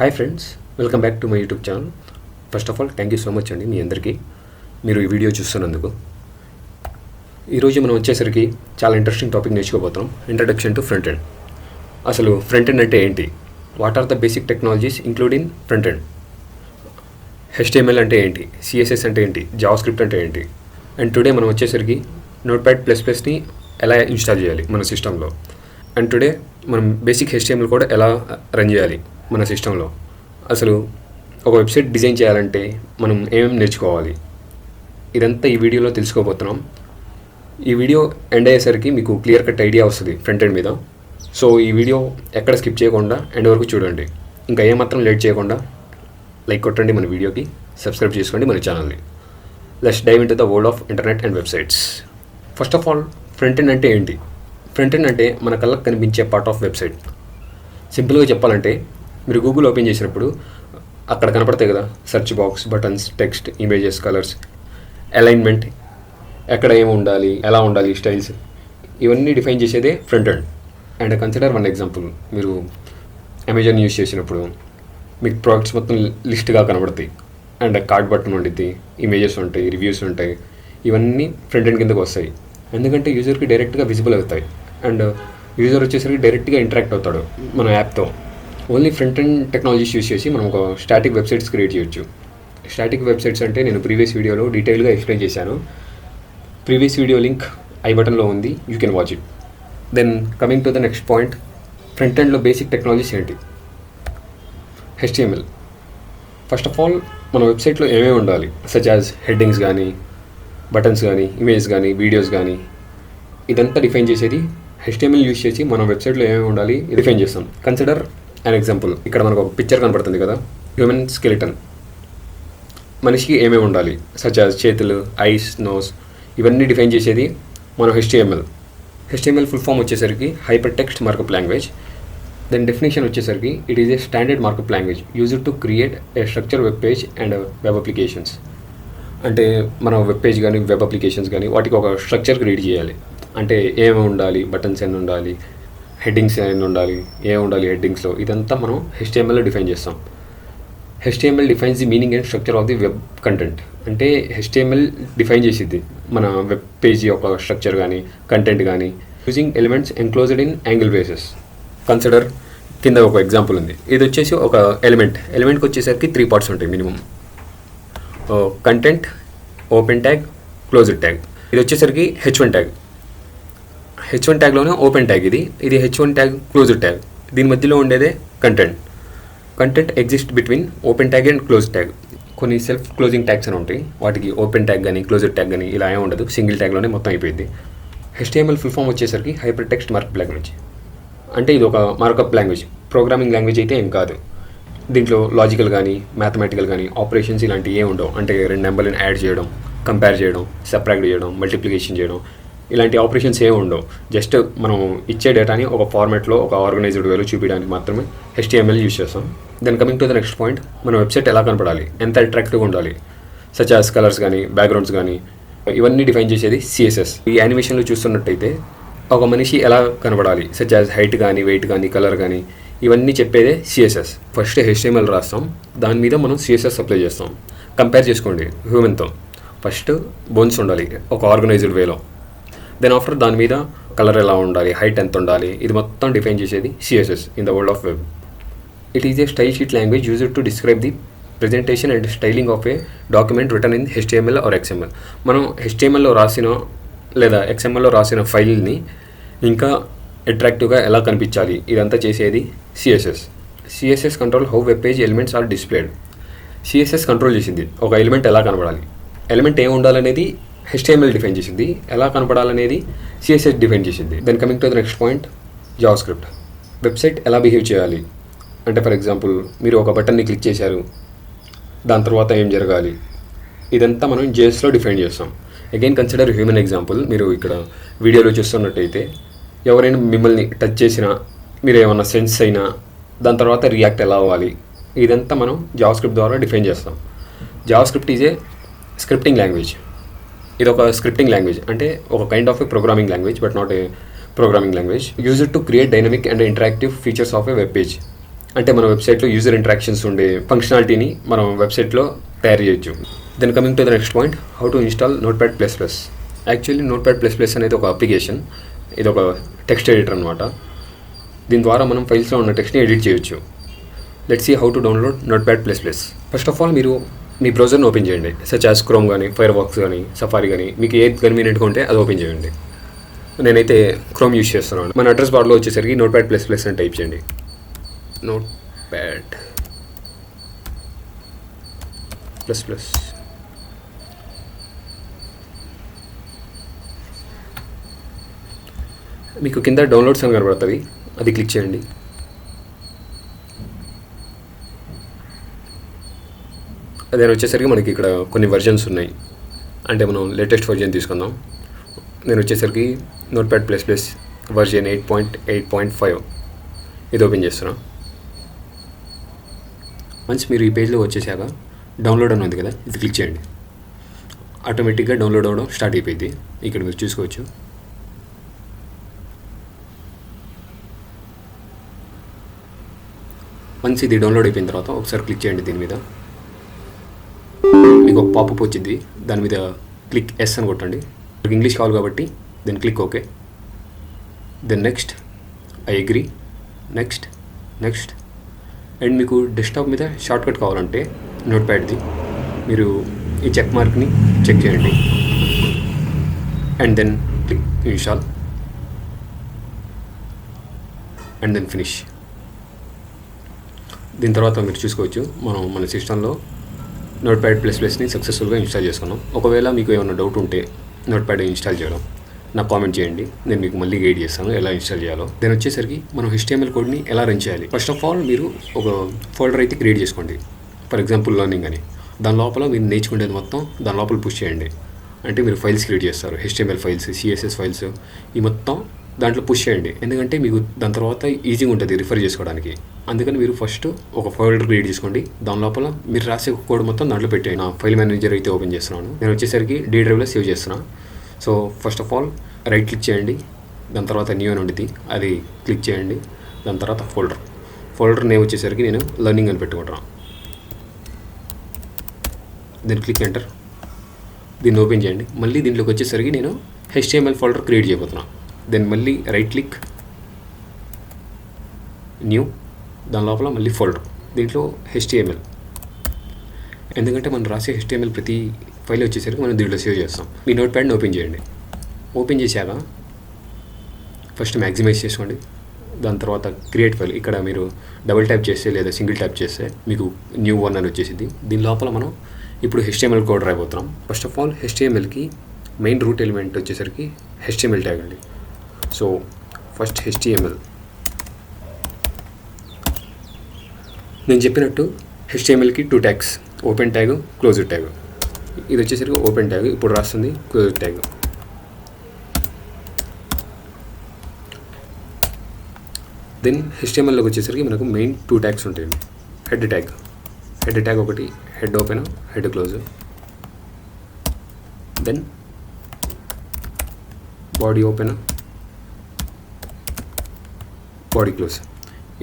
Hi friends, welcome back to my YouTube channel. First of all thank you so much అండి మీ అందరికీ మీరు ఈ video చూస్తున్నందుకు. ఈరోజు మనం వచ్చేసరికి చాలా ఇంట్రెస్టింగ్ టాపిక్ నేర్చుకోబోతున్నాం. Introduction to front end. అసలు ఫ్రంట్ ఎండ్ అంటే ఏంటి, what are the basic technologies including front end, HTML అంటే ఏంటి, సిఎస్ఎస్ అంటే ఏంటి, జావా స్క్రిప్ట్ అంటే ఏంటి, అండ్ టుడే మనం వచ్చేసరికి నోట్ప్యాడ్++ని ఎలా ఇన్స్టాల్ చేయాలి మన సిస్టంలో, అండ్ టుడే మనం బేసిక్ హెచ్టిఎంఎల్ కూడా ఎలా రన్ చేయాలి మన సిస్టంలో. అసలు ఒక వెబ్సైట్ డిజైన్ చేయాలంటే మనం ఏమేమి నేర్చుకోవాలి, ఇదంతా ఈ వీడియోలో తెలుసుకోబోతున్నాం. ఈ వీడియో ఎండ్ అయ్యేసరికి మీకు క్లియర్ కట్ ఐడియా వస్తుంది ఫ్రంట్ ఎండ్ మీద. సో ఈ వీడియో ఎక్కడ స్కిప్ చేయకుండా ఎండ్ వరకు చూడండి. ఇంకా ఏమాత్రం లేట్ చేయకుండా లైక్ కొట్టండి మన వీడియోకి, సబ్స్క్రైబ్ చేసుకోండి మన ఛానల్ని. Let's dive into the world of internet and websites. First of all front end అంటే ఏంటి? ఫ్రంట్ ఎండ్ అంటే మన కళ్ళకు కనిపించే పార్ట్ ఆఫ్ వెబ్సైట్. సింపుల్గా చెప్పాలంటే మీరు గూగుల్ ఓపెన్ చేసినప్పుడు అక్కడ కనపడతాయి కదా search box, buttons, text, images, colours, alignment, ఎక్కడ ఏమి ఉండాలి, ఎలా ఉండాలి, స్టైల్స్, ఇవన్నీ డిఫైన్ చేసేదే front end. And consider one example. మీరు అమెజాన్ యూజ్ చేసినప్పుడు మీకు ప్రోడక్ట్స్ మొత్తం లిస్ట్గా కనబడతాయి, అండ్ కార్డ్ బటన్ ఉండిద్ది, ఇమేజెస్ ఉంటాయి, రివ్యూస్ ఉంటాయి. ఇవన్నీ ఫ్రంట్ ఎండ్ కిందకు వస్తాయి, ఎందుకంటే యూజర్కి డైరెక్ట్గా విజిబుల్ అవుతాయి. అండ్ యూజర్ వచ్చేసరికి డైరెక్ట్గా ఇంటరాక్ట్ అవుతాడు మన యాప్తో. Only front end technologies use చేసి మనం ఒక స్టాటిక్ వెబ్సైట్స్ క్రియేట్ చేయొచ్చు. స్టాటిక్ వెబ్సైట్స్ అంటే నేను ప్రీవియస్ వీడియోలో డీటెయిల్గా ఎక్స్ప్లెయిన్ చేశాను. ప్రీవియస్ వీడియో లింక్ ఐ బటన్లో ఉంది, you can watch it. Then coming to the next point, front ఎండ్లో బేసిక్ టెక్నాలజీస్ ఏంటి? హెచ్టిఎంఎల్. ఫస్ట్ ఆఫ్ ఆల్ మన వెబ్సైట్లో ఏమేమి ఉండాలి, సచ్ యాజ్ హెడ్డింగ్స్ కానీ, బటన్స్ కానీ, ఇమేజెస్ కానీ, వీడియోస్ కానీ, ఇదంతా డిఫైన్ చేసేది హెచ్టిఎంఎల్ యూస్ చేసి మనం వెబ్సైట్లో ఏమేమి ఉండాలి డిఫైన్ చేస్తాం. Consider an example. ఇక్కడ మనకు ఒక పిక్చర్ కనపడుతుంది కదా, హ్యూమన్ స్కెలిటన్. మనిషికి ఏమేమి ఉండాలి, సచ్ యాజ్ చేతులు, ఐస్, నోస్, ఇవన్నీ డిఫైన్ చేసేది మనం హెచ్టిఎంఎల్. హెచ్టిఎంఎల్ ఫుల్ ఫామ్ వచ్చేసరికి hyper text markup language. Then definition వచ్చేసరికి it is a standard markup language used to create a structure web page and web applications. అంటే మన web page కానీ, web applications కానీ, వాటికి ఒక స్ట్రక్చర్ క్రియేట్ చేయాలి. అంటే ఏమి ఉండాలి, బటన్స్ ఎన్ని ఉండాలి, హెడ్డింగ్స్ ఎన్ని ఉండాలి, ఏమి ఉండాలి హెడ్డింగ్స్లో, ఇదంతా మనం హెచ్టిఎంఎల్లో డిఫైన్ చేస్తాం. HTML defines the meaning and structure of the web content. అంటే హెచ్టిఎంఎల్ డిఫైన్ చేసిద్ది మన వెబ్ పేజ్ యొక్క స్ట్రక్చర్ కానీ, కంటెంట్ కానీ, using elements enclosed in angle bases. Consider కింద ఒక ఎగ్జాంపుల్ ఉంది. ఇది వచ్చేసి ఒక ఎలిమెంట్కి వచ్చేసరికి 3 పార్ట్స్ ఉంటాయి minimum. Content, open tag, closed tag. ఇది వచ్చేసరికి H1 tag. H1 ట్యాగ్లోనే open tag ఇది హెచ్1 ట్యాగ్, క్లోజ్డ్ ట్యాగ్. దీని మధ్యలో ఉండేదే content exist between open tag and close tag. కొన్ని సెల్ఫ్ క్లోజింగ్ ట్యాగ్స్ అని ఉంటాయి, వాటికి ఓపెన్ ట్యాగ్ కానీ, క్లోజ్డ్ ట్యాగ్ కానీ ఇలా ఏమి ఉండదు, సింగిల్ ట్యాగ్లోనే మొత్తం అయిపోయింది. హెచ్టిఎంఎల్ ఫుల్ ఫామ్ వచ్చేసరికి హైపర్ టెక్స్ట్ మార్కప్ లాంగ్వేజ్. అంటే ఇది ఒక మార్కప్ లాంగ్వేజ్, ప్రోగ్రామింగ్ లాంగ్వేజ్ అయితే ఏం కాదు. దీంట్లో లాజికల్ కానీ, మ్యాథమెటికల్ కానీ, ఆపరేషన్స్ ఇలాంటివి ఏమి ఉండవు. అంటే 2 నెంబర్లను యాడ్ చేయడం, కంపేర్ చేయడం, సబ్ట్రాక్ట్ చేయడం, మల్టిప్లికేషన్ చేయడం, ఇలాంటి ఆపరేషన్స్ ఏమి ఉండవు. జస్ట్ మనం ఇచ్చే డేటాని ఒక ఫార్మాట్లో, ఒక ఆర్గనైజ్డ్ వేలో చూపించడానికి మాత్రమే హెచ్టిఎంఎల్ యూజ్ చేస్తాం. Then coming to the next point, మన వెబ్సైట్ ఎలా కనపడాలి, ఎంత అట్రాక్టివ్గా ఉండాలి, సచ్ యాజ్ కలర్స్ కానీ, బ్యాక్గ్రౌండ్స్ కానీ, ఇవన్నీ డిఫైన్ చేసేది సిఎస్ఎస్. ఈ యానిమేషన్లో చూస్తున్నట్టయితే ఒక మనిషి ఎలా కనపడాలి, సచ్ యాజ్ హైట్ కానీ, వెయిట్ కానీ, కలర్ కానీ, ఇవన్నీ చెప్పేదే సిఎస్ఎస్. ఫస్ట్ హెచ్టిఎంఎల్ రాస్తాం, దాని మీద మనం సిఎస్ఎస్ అప్లై చేస్తాం. కంపేర్ చేసుకోండి హ్యూమన్తో. ఫస్ట్ బోన్స్ ఉండాలి ఒక ఆర్గనైజ్డ్ వేలో. దెన్ ఆఫ్టర్ దాని మీద కలర్ ఎలా ఉండాలి, హైట్ ఎంత ఉండాలి, ఇది మొత్తం డిఫైన్ చేసేది CSS in the world of web. It is a style sheet language used to describe the presentation and styling of a document written in HTML or XML. మనం హెచ్టిఎంఎల్లో రాసిన లేదా ఎక్స్ఎంఎల్లో రాసిన ఫైల్ని ఇంకా అట్రాక్టివ్గా ఎలా కనిపించాలి, ఇదంతా చేసేది CSS. CSS control how web page elements are displayed. CSS control చేసింది ఒక ఎలిమెంట్ ఎలా కనపడాలి, ఎలిమెంట్ ఏమి ఉండాలనేది హెచ్టిఎంఎల్ డిఫైన్ చేసింది, ఎలా కనపడాలనేది సిఎస్ఎస్ డిఫైన్ చేసింది. Then coming to the next point, JavaScript. Website ఎలా బిహేవ్ చేయాలి అంటే, ఫర్ ఎగ్జాంపుల్ మీరు ఒక బటన్ని క్లిక్ చేశారు, దాని తర్వాత ఏం జరగాలి, ఇదంతా మనం జేఎస్లో డిఫైన్ చేస్తాం. Again consider human example. మీరు ఇక్కడ వీడియోలో చూస్తున్నట్టయితే ఎవరైనా మిమ్మల్ని టచ్ చేసినా, మీరు ఏమన్నా సెన్స్ అయినా, దాని తర్వాత రియాక్ట్ ఎలా అవ్వాలి, ఇదంతా మనం జావా స్క్రిప్ట్ ద్వారా డిఫైన్ చేస్తాం. Java script is a scripting language. ఇది ఒక స్క్రిప్టింగ్ లాంగ్వేజ్, అంటే ఒక kind of A programming language, but not a programming language. Used to create dynamic and interactive features of A web page. అంటే మన వెబ్సైట్లో user interactions ఉండే ఫంక్షనాలిటీని మనం వెబ్సైట్లో తయారు చేయొచ్చు. Then coming to the next point, how to install notepad plus plus. Actually notepad plus plus అనేది ఒక అప్లికేషన్, ఇది ఒక టెక్స్ట్ ఎడిటర్ అనమాట. దీని ద్వారా మనం ఫైల్స్లో ఉన్న టెక్స్ట్ని ఎడిట్ చేయొచ్చు. Let's see how to download notepad plus plus. First of all మీరు మీ బ్రౌజర్ని ఓపెన్ చేయండి, సచ్ యాజ్ క్రోమ్ కానీ, ఫైర్ బాక్స్ కానీ, సఫారీ కానీ, మీకు ఏది కన్వీనియంట్గా ఉంటే అది ఓపెన్ చేయండి. నేనైతే క్రోమ్ యూస్ చేస్తున్నాను. మన అడ్రస్ బార్లో వచ్చేసరికి నోట్ప్యాడ్ ప్లస్ ప్లస్ అని టైప్ చేయండి. Notepad plus plus. మీకు కింద డౌన్లోడ్స్ అని కనబడుతుంది, అది క్లిక్ చేయండి. అదే వచ్చేసరికి మనకి ఇక్కడ కొన్ని వర్జన్స్ ఉన్నాయి, అంటే మనం లేటెస్ట్ వర్జన్ తీసుకుందాం. నేను వచ్చేసరికి నోట్ప్యాడ్ ప్లస్ ప్లస్ వర్జన్ 8.8.5 ఇది ఓపెన్ చేస్తున్నా. వన్స్ మీరు ఈ పేజ్లో వచ్చేసాక డౌన్లోడ్ అని ఉంది కదా, ఇది క్లిక్ చేయండి. ఆటోమేటిక్గా డౌన్లోడ్ అవ్వడం స్టార్ట్ అయిపోయింది. ఇక్కడ మీరు చూసుకోవచ్చు. వన్స్ ఇది డౌన్లోడ్ అయిపోయిన తర్వాత ఒకసారి క్లిక్ చేయండి దీని మీద. మీకు ఒక పాపప్ వచ్చింది, దాని మీద క్లిక్ ఎస్ అని కొట్టండి. మీకు ఇంగ్లీష్ కావాలి కాబట్టి then click okay. Then next I agree, next next. And మీకు డెస్క్టాప్ మీద షార్ట్కట్ కావాలంటే నోట్ప్యాడ్ది మీరు ఈ చెక్ మార్క్ని చెక్ చేయండి and then click install and then finish. దీని తర్వాత మీరు చూసుకోవచ్చు మనం మన సిస్టంలో నోట్ప్యాడ్ ప్లస్ ప్లస్ని సక్సెస్ఫుల్గా ఇన్స్టాల్ చేసుకున్నాం. ఒకవేళ మీకు ఏమైనా డౌట్ ఉంటే నోట్ప్యాడ్ ఇన్స్టాల్ చేయడం నాకు కామెంట్ చేయండి, నేను మీకు మళ్ళీ గైడ్ చేస్తాను ఎలా ఇన్స్టాల్ చేయాలో. దాని వచ్చేసరికి మనం HTML కోడ్ని ఎలా రన్ చేయాలి. ఫస్ట్ ఆఫ్ ఆల్ మీరు ఒక ఫోల్డర్ అయితే క్రియేట్ చేసుకోండి, ఫర్ ఎగ్జాంపుల్ లర్నింగ్ అని. దాని లోపల మీరు నేర్చుకునేది మొత్తం దాని లోపల పుష్ చేయండి. అంటే మీరు ఫైల్స్ క్రియేట్ చేస్తారు, HTML ఫైల్స్, CSS ఫైల్స్, ఈ మొత్తం దాంట్లో పుష్ చేయండి. ఎందుకంటే మీకు దాని తర్వాత ఈజీగా ఉంటుంది రిఫర్ చేసుకోవడానికి. అందుకని మీరు ఫస్ట్ ఒక ఫోల్డర్ క్రియేట్ చేసుకోండి, దాని లోపల మీరు రాసే కోడ్ మొత్తం దాంట్లో పెట్టేయండి. నా ఫైల్ మేనేజర్ అయితే ఓపెన్ చేస్తున్నాను, నేను వచ్చేసరికి D డ్రైవ్లో సేవ్ చేస్తున్నాను. So first of all right click చేయండి, దాని తర్వాత న్యూ అని ఉంటుంది, అది క్లిక్ చేయండి. దాని తర్వాత ఫోల్డర్ నేమ్ వచ్చేసరికి నేను లర్నింగ్ అని పెట్టుకుంటున్నాను. దీన్ని క్లిక్ ఎంటర్, దీన్ని ఓపెన్ చేయండి. మళ్ళీ దీంట్లోకి వచ్చేసరికి నేను HTML ఫోల్డర్ క్రియేట్ చేయబోతున్నాను. దెన్ మళ్ళీ రైట్ క్లిక్, న్యూ, దాని లోపల మళ్ళీ ఫోల్డర్, దీంట్లో HTML. ఎందుకంటే మనం రాసే HTML ప్రతి ఫైల్ వచ్చేసరికి మనం దీంట్లో సేవ్ చేస్తాం. మీ నోట్ప్యాడ్ని ఓపెన్ చేయండి. ఓపెన్ చేశాక ఫస్ట్ మ్యాక్సిమైజ్ చేసుకోండి. దాని తర్వాత క్రియేట్ ఫైల్, ఇక్కడ మీరు డబుల్ ట్యాప్ చేస్తే లేదా సింగిల్ ట్యాప్ చేస్తే మీకు న్యూ వన్ అని వచ్చేసింది. దీని లోపల మనం ఇప్పుడు HTML కోడ్ రాయబోతున్నాం. ఫస్ట్ ఆఫ్ ఆల్ HTMLకి మెయిన్ రూట్ ఎలిమెంట్ వచ్చేసరికి HTML ట్యాగ్ అండి. సో ఫస్ట్ HTML, నేను చెప్పినట్టు HTMLకి 2 tags, open tag, closed tag. ఇది వచ్చేసరికి ఓపెన్ ట్యాగ్, ఇప్పుడు రాస్తుంది క్లోజ్డ్ ట్యాగ్. దెన్ HTMLలోకి వచ్చేసరికి మనకు మెయిన్ 2 ట్యాగ్స్ ఉంటాయండి. హెడ్ ట్యాగ్ ఒకటి, head open, head close. Then body open, body close.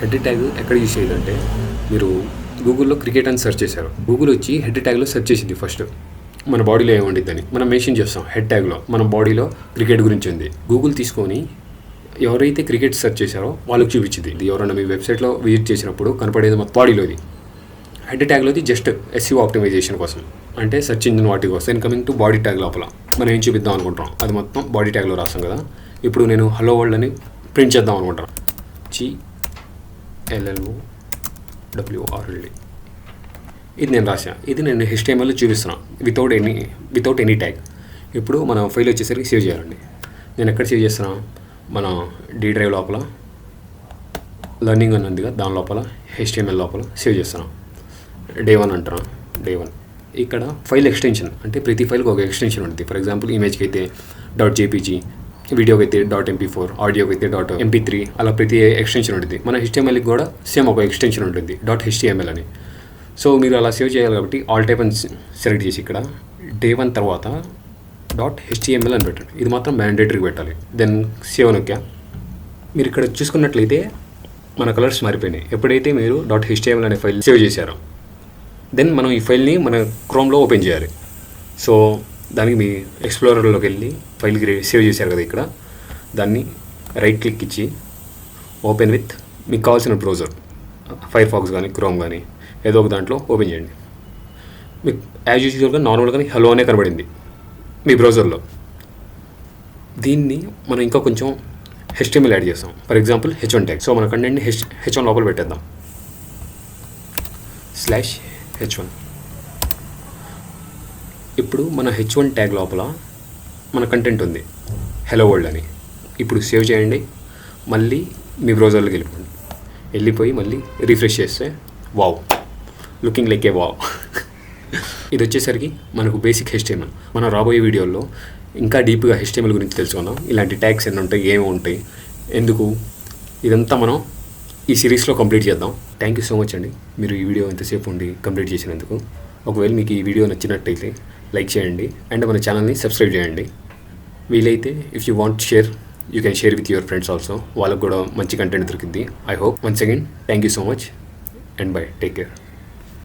Head tag ఎక్కడ యూజ్ చేయాలంటే మీరు గూగుల్లో క్రికెట్ అని సెర్చ్ చేశారు, గూగుల్ వచ్చి హెడ్ ట్యాగ్లో సెర్చ్ చేసింది ఫస్ట్ మన బాడీలో ఏముండిద్దని. మనం మెన్షన్ చేస్తాం హెడ్ ట్యాగ్లో మన బాడీలో క్రికెట్ గురించి ఉంది. గూగుల్ తీసుకొని ఎవరైతే క్రికెట్ సెర్చ్ చేశారో వాళ్ళకి చూపించింది. ఇది ఎవరైనా మీ వెబ్సైట్లో విజిట్ చేసినప్పుడు కనపడేది మొత్తం బాడీలోది. హెడ్ ట్యాగ్లోది జస్ట్ SEO ఆప్టిమైజేషన్ కోసం, అంటే సెర్చ్ ఇంజిన్ వాటి కోసం. Then coming to body tag లోపల మనం ఏం చూపిద్దాం అనుకుంటాం అది మొత్తం బాడీ ట్యాగ్లో రాస్తాం కదా. ఇప్పుడు నేను హలో వరల్డ్ అని ప్రింట్ చేద్దాం అనుకుంటాను. GLLOWRLD ఇది నేను రాశాను. ఇది నేను HTMLలో చూపిస్తున్నాను వితౌట్ ఎనీ ట్యాగ్. ఇప్పుడు మన ఫైల్ వచ్చేసరికి సేవ్ చేయాలండి. నేను ఎక్కడ సేవ్ చేస్తున్నా, మన D డ్రైవ్ లోపల లర్నింగ్ అని ఉందిగా, దాని లోపల HTML లోపల సేవ్ చేస్తున్నాం. Day 1 అంటున్నాం, Day 1. ఇక్కడ ఫైల్ ఎక్స్టెన్షన్ అంటే ప్రతి ఫైల్కి ఒక ఎక్స్టెన్షన్ ఉంటుంది. ఫర్ ఎగ్జాంపుల్ ఇమేజ్కి అయితే .jpg, వీడియోకి అయితే .mp4, ఆడియోకి అయితే .mp3, అలా ప్రతి ఎక్స్టెన్షన్ ఉంటుంది. మన HTMLకి కూడా సేమ్ ఒక ఎక్స్టెన్షన్ ఉంటుంది .html అని. సో మీరు అలా సేవ్ చేయాలి కాబట్టి ఆల్ టైప్ అని సెలెక్ట్ చేసి ఇక్కడ Day 1 తర్వాత .html అని పెట్టండి. ఇది మాత్రం మ్యాండేటరీగా పెట్టాలి. దెన్ సేవ్ నొక్కా. మీరు ఇక్కడ చూసుకున్నట్లయితే మన కలర్స్ మారిపోయినాయి. ఎప్పుడైతే మీరు .html అనే ఫైల్ సేవ్ చేశారో దెన్ మనం ఈ ఫైల్ని మన క్రోమ్లో ఓపెన్ చేయాలి. సో దానికి మీ ఎక్స్ప్లోరర్లోకి వెళ్ళి ఫైల్కి సేవ్ చేశారు కదా, ఇక్కడ దాన్ని రైట్ క్లిక్ ఇచ్చి ఓపెన్ విత్ మీకు కావాల్సిన బ్రౌజర్, ఫైర్ ఫాక్స్ కానీ క్రోమ్ కానీ ఏదో ఒక దాంట్లో ఓపెన్ చేయండి. మీకు యాజ్ యూజువల్గా నార్మల్గా హలో అనే కనబడింది మీ బ్రౌజర్లో. దీన్ని మనం ఇంకా కొంచెం HTML యాడ్ చేస్తాం. For example H1 tag. So మన కంటెంట్ని H1 లోపల పెట్టేద్దాం. /H1. ఇప్పుడు మన H1 ట్యాగ్ లోపల మన కంటెంట్ ఉంది, హలో వరల్డ్ అని. ఇప్పుడు సేవ్ చేయండి, మళ్ళీ మీ బ్రౌజర్లోకి వెళ్ళిపోయి మళ్ళీ రిఫ్రెష్ చేస్తే వావ్, లుకింగ్ లైక్ ఏ వావ్. ఇది వచ్చేసరికి మనకు బేసిక్ HTML. మనం రాబోయే వీడియోల్లో ఇంకా డీప్గా HTML గురించి తెలుసుకుందాం. ఇలాంటి ట్యాగ్స్ ఎన్ని ఉంటాయి, ఏమి ఉంటాయి, ఎందుకు, ఇదంతా మనం ఈ సిరీస్లో కంప్లీట్ చేద్దాం. థ్యాంక్ యూ సో మచ్ అండి, మీరు ఈ వీడియో ఎంతసేపు ఉండి కంప్లీట్ చేసినందుకు. ఒకవేళ మీకు ఈ వీడియో నచ్చినట్టయితే లైక్ చేయండి అండ్ మన ఛానల్ని సబ్స్క్రైబ్ చేయండి. వీలైతే if you want share, you can share with your friends also. వాళ్ళకు కూడా మంచి కంటెంట్ దొరికింది. I hope. Once again thank you so much and by, take care.